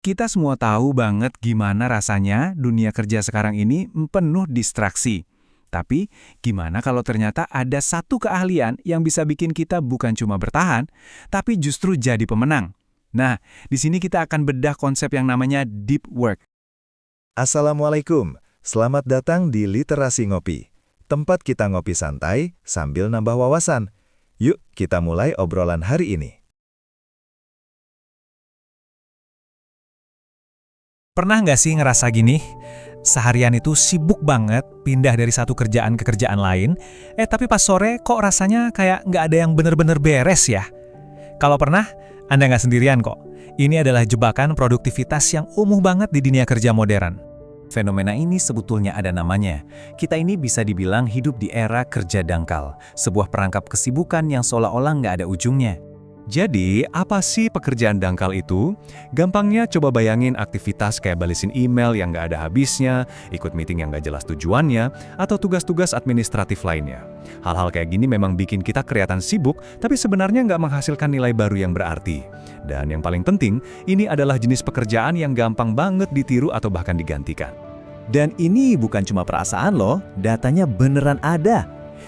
Kita semua tahu banget gimana rasanya dunia kerja sekarang ini penuh distraksi. Tapi, gimana kalau ternyata ada satu keahlian yang bisa bikin kita bukan cuma bertahan, tapi justru jadi pemenang? Nah, di sini kita akan bedah konsep yang namanya deep work. Assalamualaikum, selamat datang di Literasi Ngopi. Tempat kita ngopi santai sambil nambah wawasan. Yuk, kita mulai obrolan hari ini. Pernah nggak sih ngerasa gini? Seharian itu sibuk banget, pindah dari satu kerjaan ke kerjaan lain, tapi pas sore kok rasanya kayak nggak ada yang bener-bener beres ya? Kalau pernah, Anda nggak sendirian kok. Ini adalah jebakan produktivitas yang umuh banget di dunia kerja modern. Fenomena ini sebetulnya ada namanya. Kita ini bisa dibilang hidup di era kerja dangkal, sebuah perangkap kesibukan yang seolah-olah nggak ada ujungnya. Jadi, apa sih pekerjaan dangkal itu? Gampangnya coba bayangin aktivitas kayak balesin email yang nggak ada habisnya, ikut meeting yang nggak jelas tujuannya, atau tugas-tugas administratif lainnya. Hal-hal kayak gini memang bikin kita kelihatan sibuk, tapi sebenarnya nggak menghasilkan nilai baru yang berarti. Dan yang paling penting, ini adalah jenis pekerjaan yang gampang banget ditiru atau bahkan digantikan. Dan ini bukan cuma perasaan loh, datanya beneran ada.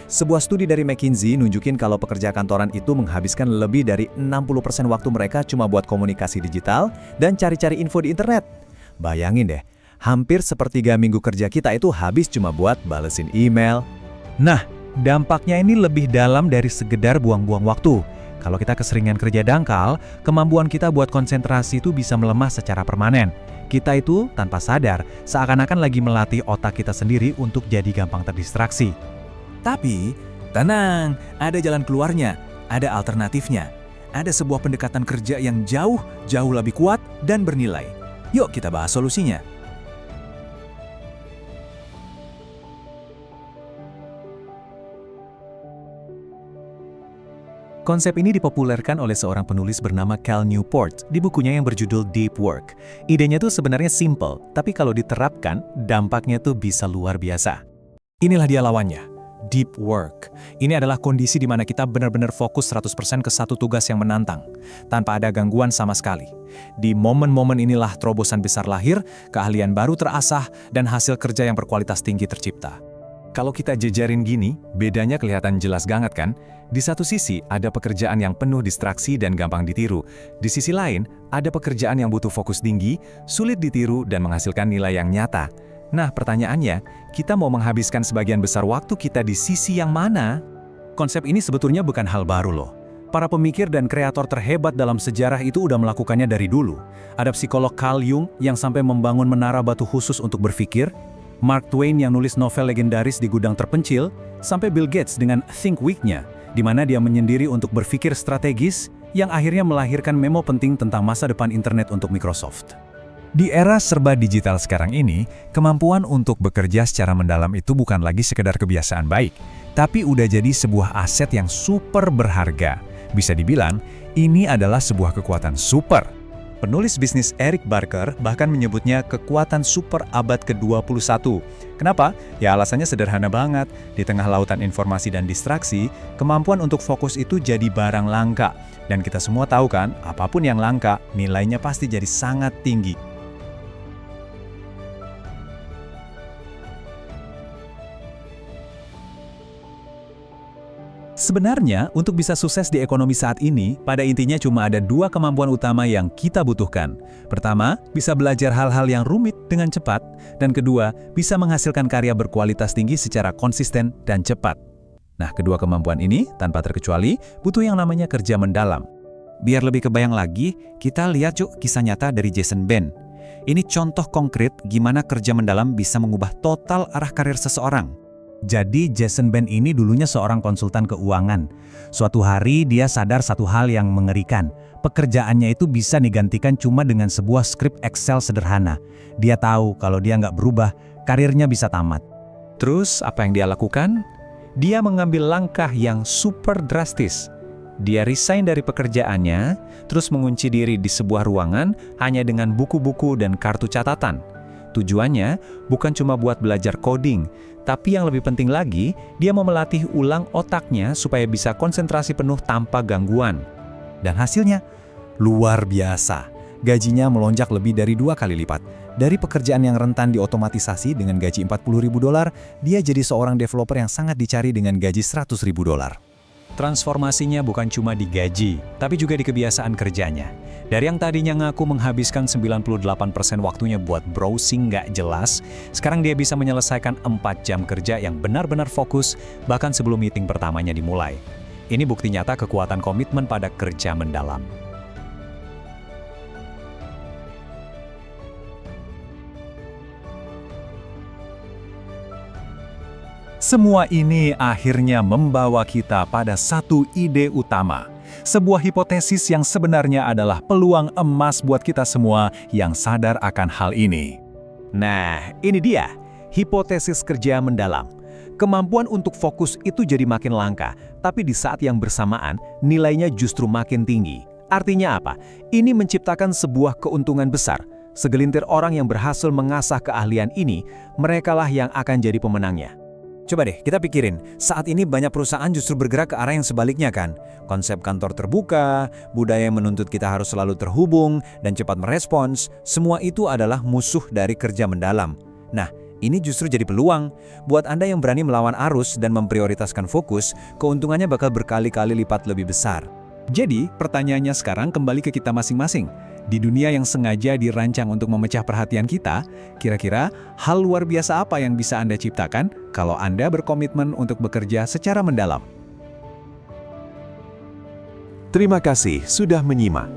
Sebuah studi dari McKinsey nunjukin kalau pekerja kantoran itu menghabiskan lebih dari 60% waktu mereka cuma buat komunikasi digital dan cari-cari info di internet. Bayangin deh, hampir sepertiga minggu kerja kita itu habis cuma buat balesin email. Nah, dampaknya ini lebih dalam dari sekedar buang-buang waktu. Kalau kita keseringan kerja dangkal, kemampuan kita buat konsentrasi itu bisa melemah secara permanen. Kita itu, tanpa sadar, seakan-akan lagi melatih otak kita sendiri untuk jadi gampang terdistraksi. Tapi, tenang, ada jalan keluarnya, ada alternatifnya. Ada sebuah pendekatan kerja yang jauh lebih kuat dan bernilai. Yuk kita bahas solusinya. Konsep ini dipopulerkan oleh seorang penulis bernama Cal Newport di bukunya yang berjudul Deep Work. Idenya tuh sebenarnya simple, tapi kalau diterapkan, dampaknya tuh bisa luar biasa. Inilah dia lawannya. Deep work. Ini adalah kondisi di mana kita benar-benar fokus 100% ke satu tugas yang menantang, tanpa ada gangguan sama sekali. Di momen-momen inilah terobosan besar lahir, keahlian baru terasah, dan hasil kerja yang berkualitas tinggi tercipta. Kalau kita jejarin gini, bedanya kelihatan jelas banget kan? Di satu sisi, ada pekerjaan yang penuh distraksi dan gampang ditiru. Di sisi lain, ada pekerjaan yang butuh fokus tinggi, sulit ditiru, dan menghasilkan nilai yang nyata. Nah, pertanyaannya, kita mau menghabiskan sebagian besar waktu kita di sisi yang mana? Konsep ini sebetulnya bukan hal baru loh. Para pemikir dan kreator terhebat dalam sejarah itu udah melakukannya dari dulu. Ada psikolog Carl Jung yang sampai membangun menara batu khusus untuk berpikir, Mark Twain yang nulis novel legendaris di gudang terpencil, sampai Bill Gates dengan Think Week-nya, di mana dia menyendiri untuk berpikir strategis yang akhirnya melahirkan memo penting tentang masa depan internet untuk Microsoft. Di era serba digital sekarang ini, kemampuan untuk bekerja secara mendalam itu bukan lagi sekedar kebiasaan baik, tapi udah jadi sebuah aset yang super berharga. Bisa dibilang, ini adalah sebuah kekuatan super. Penulis bisnis Eric Barker bahkan menyebutnya kekuatan super abad ke-21. Kenapa? Ya alasannya sederhana banget. Di tengah lautan informasi dan distraksi, kemampuan untuk fokus itu jadi barang langka. Dan kita semua tahu kan, apapun yang langka, nilainya pasti jadi sangat tinggi. Sebenarnya, untuk bisa sukses di ekonomi saat ini, pada intinya cuma ada dua kemampuan utama yang kita butuhkan. Pertama, bisa belajar hal-hal yang rumit dengan cepat. Dan kedua, bisa menghasilkan karya berkualitas tinggi secara konsisten dan cepat. Nah, kedua kemampuan ini, tanpa terkecuali, butuh yang namanya kerja mendalam. Biar lebih kebayang lagi, kita lihat yuk kisah nyata dari Jason Ben. Ini contoh konkret gimana kerja mendalam bisa mengubah total arah karir seseorang. Jadi Jason Ben ini dulunya seorang konsultan keuangan. Suatu hari dia sadar satu hal yang mengerikan. Pekerjaannya itu bisa digantikan cuma dengan sebuah skrip Excel sederhana. Dia tahu kalau dia nggak berubah, karirnya bisa tamat. Terus apa yang dia lakukan? Dia mengambil langkah yang super drastis. Dia resign dari pekerjaannya, terus mengunci diri di sebuah ruangan hanya dengan buku-buku dan kartu catatan. Tujuannya bukan cuma buat belajar coding, tapi yang lebih penting lagi, dia mau melatih ulang otaknya supaya bisa konsentrasi penuh tanpa gangguan. Dan hasilnya luar biasa. gajinya melonjak lebih dari 2 kali lipat. Dari pekerjaan yang rentan diotomatisasi dengan gaji $40.000, dia jadi seorang developer yang sangat dicari dengan gaji $100.000. Transformasinya bukan cuma di gaji, tapi juga di kebiasaan kerjanya. Dari yang tadinya ngaku menghabiskan 98% waktunya buat browsing nggak jelas, sekarang dia bisa menyelesaikan 4 jam kerja yang benar-benar fokus, bahkan sebelum meeting pertamanya dimulai. Ini bukti nyata kekuatan komitmen pada kerja mendalam. Semua ini akhirnya membawa kita pada satu ide utama. Sebuah hipotesis yang sebenarnya adalah peluang emas buat kita semua yang sadar akan hal ini. Nah, ini dia, hipotesis kerja mendalam. Kemampuan untuk fokus itu jadi makin langka, tapi di saat yang bersamaan, nilainya justru makin tinggi. Artinya apa? Ini menciptakan sebuah keuntungan besar. Segelintir orang yang berhasil mengasah keahlian ini, merekalah yang akan jadi pemenangnya. Coba deh, kita pikirin, saat ini banyak perusahaan justru bergerak ke arah yang sebaliknya kan? Konsep kantor terbuka, budaya yang menuntut kita harus selalu terhubung, dan cepat merespons, semua itu adalah musuh dari kerja mendalam. Nah, ini justru jadi peluang. Buat Anda yang berani melawan arus dan memprioritaskan fokus, keuntungannya bakal berkali-kali lipat lebih besar. Jadi, pertanyaannya sekarang kembali ke kita masing-masing. Di dunia yang sengaja dirancang untuk memecah perhatian kita, kira-kira hal luar biasa apa yang bisa Anda ciptakan kalau Anda berkomitmen untuk bekerja secara mendalam? Terima kasih sudah menyimak.